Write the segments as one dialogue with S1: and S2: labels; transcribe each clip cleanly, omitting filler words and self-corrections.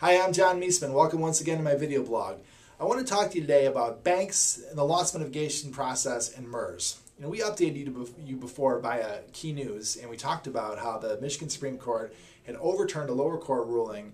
S1: Hi, I'm John Meesseman. Welcome once again to my video blog. I want to talk to you today about banks and the loss mitigation process and MERS. We updated you before via Key News, and we talked about how the Michigan Supreme Court had overturned a lower court ruling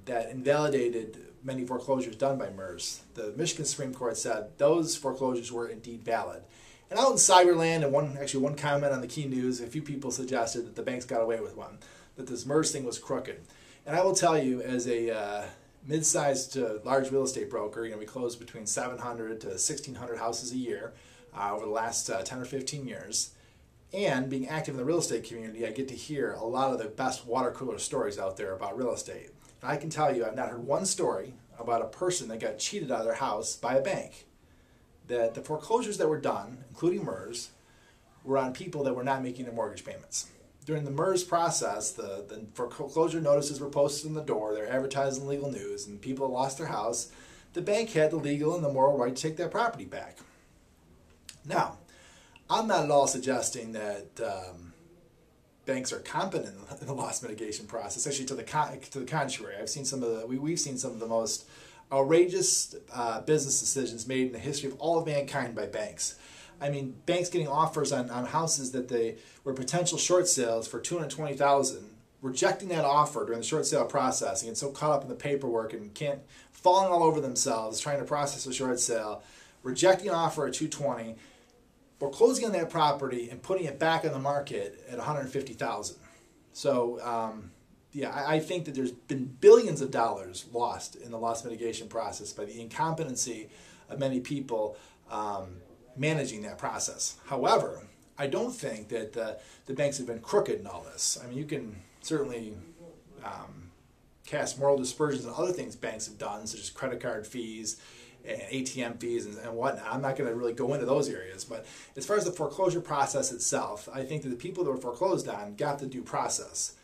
S1: that invalidated many foreclosures done by MERS. The Michigan Supreme Court said those foreclosures were indeed valid. And out in Cyberland, and one comment on the Key News, a few people suggested that the banks got away with one, that this MERS thing was crooked. And I will tell you, as a mid-sized to large real estate broker, we close between 700 to 1,600 houses a year over the last 10 or 15 years. And being active in the real estate community, I get to hear a lot of the best water cooler stories out there about real estate. And I can tell you, I've not heard one story about a person that got cheated out of their house by a bank. That the foreclosures that were done, including MERS, were on people that were not making their mortgage payments. During the MERS process, the foreclosure notices were posted on the door, they're advertised in legal news, and people lost their house. The bank had the legal and the moral right to take that property back. Now, I'm not at all suggesting that banks are competent in the loss mitigation process. Actually, to the contrary, we've seen some of the most outrageous business decisions made in the history of all of mankind by banks. I mean, banks getting offers on houses that they were potential short sales for $220,000, rejecting that offer during the short sale process, and get so caught up in the paperwork and falling all over themselves trying to process a short sale, rejecting an offer at $220,000, foreclosing on that property and putting it back on the market at $150,000. So, yeah, I think that there's been billions of dollars lost in the loss mitigation process by the incompetency of many people managing that process. However, I don't think that the banks have been crooked in all this. I mean, you can certainly cast moral dispersions on other things banks have done, such as credit card fees and ATM fees and whatnot. I'm not going to really go into those areas. But as far as the foreclosure process itself, I think that the people that were foreclosed on got the due process.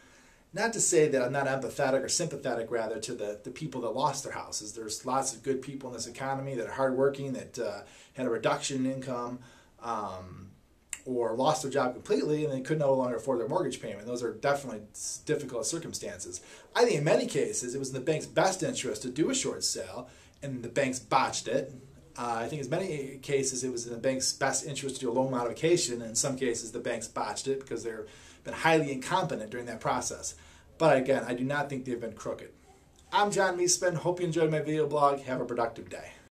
S1: Not to say that I'm not empathetic or sympathetic, rather, to the people that lost their houses. There's lots of good people in this economy that are hardworking, that had a reduction in income, or lost their job completely and they could no longer afford their mortgage payment. Those are definitely difficult circumstances. I think in many cases it was in the bank's best interest to do a short sale, and the banks botched it. I think in many cases it was in the bank's best interest to do a loan modification, and in some cases the banks botched it because they've been highly incompetent during that process. But again, I do not think they've been crooked. I'm John Meesseman. Hope you enjoyed my video blog. Have a productive day.